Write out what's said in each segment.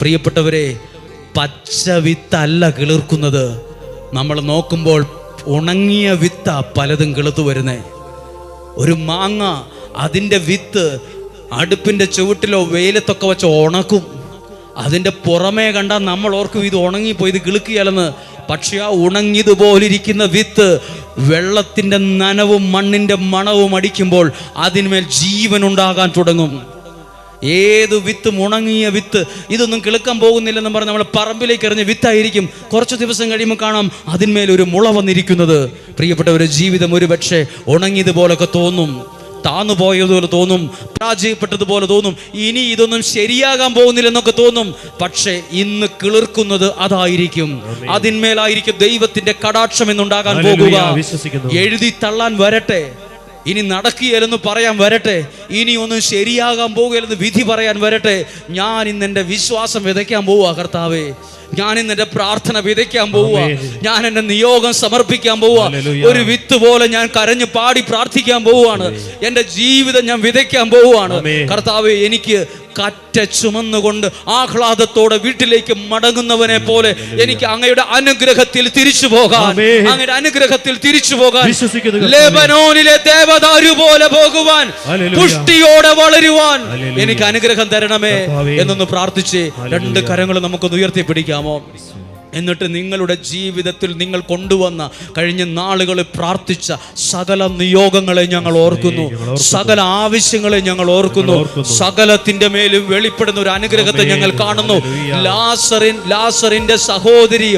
പ്രിയപ്പെട്ടവരെ, പച്ച വിത്തല്ല കിളിർക്കുന്നത്. നമ്മൾ നോക്കുമ്പോൾ ഉണങ്ങിയ വിത്ത പലതും കിളുത്തു വരുന്നേ. ഒരു മാങ്ങ, അതിൻ്റെ വിത്ത് അടുപ്പിൻ്റെ ചുവട്ടിലോ വെയിലത്തൊക്കെ വെച്ച് ഉണക്കും. അതിൻ്റെ പുറമേ കണ്ടാൽ നമ്മൾ ഓർക്കും ഇത് ഉണങ്ങിപ്പോയി, ഇത് കിളുക്കിയാലെന്ന്. പക്ഷെ ആ ഉണങ്ങിയതുപോലിരിക്കുന്ന വിത്ത് വെള്ളത്തിൻ്റെ നനവും മണ്ണിൻ്റെ മണവും അടിക്കുമ്പോൾ അതിന്മേൽ ജീവൻ ഉണ്ടാകാൻ തുടങ്ങും. ഏത് വിത്തും ഉണങ്ങിയ വിത്ത്, ഇതൊന്നും കിളുക്കാൻ പോകുന്നില്ലെന്ന് പറഞ്ഞ് നമ്മൾ പറമ്പിലേക്ക് എറിഞ്ഞ വിത്തായിരിക്കും. കുറച്ച് ദിവസം കഴിയുമ്പോൾ കാണാം അതിന്മേലൊരു മുള വന്നിരിക്കുന്നത്. പ്രിയപ്പെട്ടവരുടെ ജീവിതം ഒരു പക്ഷേ ഉണങ്ങിയതുപോലൊക്കെ തോന്നും, താന്നുപോയതുപോലെ തോന്നും, പരാജയപ്പെട്ടതുപോലെ തോന്നും, ഇനി ഇതൊന്നും ശരിയാകാൻ പോകുന്നില്ലെന്നൊക്കെ തോന്നും. പക്ഷേ ഇന്ന് കിളിർക്കുന്നത് അതായിരിക്കും. അതിന്മേലായിരിക്കും ദൈവത്തിന്റെ കടാക്ഷം എന്നുണ്ടാകാൻ പോകുക. എഴുതി തള്ളാൻ വരട്ടെ, ഇനി നടക്കുകയില്ലെന്ന് പറയാൻ വരട്ടെ, ഇനി ഒന്നും ശരിയാകാൻ പോകുകയില്ലെന്ന് വിധി പറയാൻ വരട്ടെ, ഞാൻ ഇന്ന് എൻ്റെ വിശ്വാസം വിതയ്ക്കാൻ പോവുക. കർത്താവേ, ഞാൻ ഇന്ന് എൻ്റെ പ്രാർത്ഥന വിതയ്ക്കാൻ പോവുക. ഞാൻ എൻ്റെ നിയോഗം സമർപ്പിക്കാൻ പോവുക. ഒരു വിത്ത് പോലെ ഞാൻ കരഞ്ഞു പാടി പ്രാർത്ഥിക്കാൻ പോവുകയാണ്. എൻ്റെ ജീവിതം ഞാൻ വിതയ്ക്കാൻ പോവുകയാണ്. കർത്താവേ, എനിക്ക് കറ്റ ചുമന്നുകൊണ്ട് ആഹ്ലാദത്തോടെ വീട്ടിലേക്ക് മടങ്ങുന്നവനെ പോലെ എനിക്ക് അങ്ങയുടെ അനുഗ്രഹത്തിൽ തിരിച്ചു പോകാൻ, അങ്ങയുടെ അനുഗ്രഹത്തിൽ തിരിച്ചു പോകാൻ, ലെബനോനിലെ ദേവദാരു പോലെ പോകുവാൻ, പുഷ്ടിയോടെ വളരുവാൻ എനിക്ക് അനുഗ്രഹം തരണമേ എന്നൊന്ന് പ്രാർത്ഥിച്ച് രണ്ട് കരങ്ങളും നമുക്കൊന്ന് ഉയർത്തിപ്പിടിക്കാമോ? എന്നിട്ട് നിങ്ങളുടെ ജീവിതത്തിൽ നിങ്ങൾ കൊണ്ടുവന്ന കഴിഞ്ഞ നാളുകളിൽ പ്രാർത്ഥിച്ച സകല നിയോഗങ്ങളെ ഞങ്ങൾ ഓർക്കുന്നു, സകല ആവശ്യങ്ങളെ ഞങ്ങൾ ഓർക്കുന്നു. സകലത്തിന്റെ മേലും വെളിപ്പെടുന്ന ഒരു അനുഗ്രഹത്തെ ഞങ്ങൾ കാണുന്നു. ലാസറിന്റെ സഹോദരി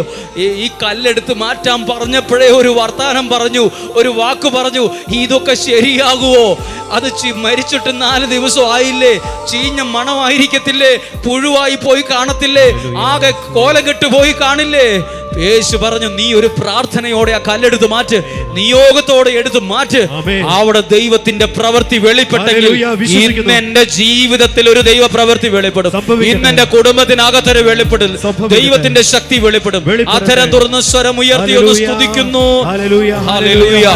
ഈ കല്ലെടുത്ത് മാറ്റാൻ പറഞ്ഞപ്പോഴേ ഒരു വർത്താനം പറഞ്ഞു, ഒരു വാക്ക് പറഞ്ഞു, ഇതൊക്കെ ശരിയാകുവോ? അത് മരിച്ചിട്ട് 4 ദിവസം ആയില്ലേ? ചീഞ്ഞ മണമായിരിക്കത്തില്ലേ? പുഴുവായി പോയി കാണത്തില്ലേ? ആകെ കോലം കെട്ട് പോയി കാണില്ലേ? യേശു പറഞ്ഞു, നീ ഒരു പ്രാർത്ഥനയോടെ ആ കല്ലെടുത്ത് മാറ്റ്, നിയോഗത്തോടെ എടുത്ത് മാറ്റ്. അവിടെ ദൈവത്തിന്റെ പ്രവൃത്തി വെളിപ്പെട്ടെങ്കിൽ ഇന്ന് എന്റെ ജീവിതത്തിൽ ഒരു ദൈവ പ്രവൃത്തി വെളിപ്പെടും. ഇന്ന് എന്റെ കുടുംബത്തിനകത്തൊരു വെളിപ്പെടും, ദൈവത്തിന്റെ ശക്തി വെളിപ്പെടും. അധരം തുറന്ന് സ്വരം ഉയർത്തി ഒന്ന് സ്തുതിക്കുന്നു. Hallelujah, hallelujah.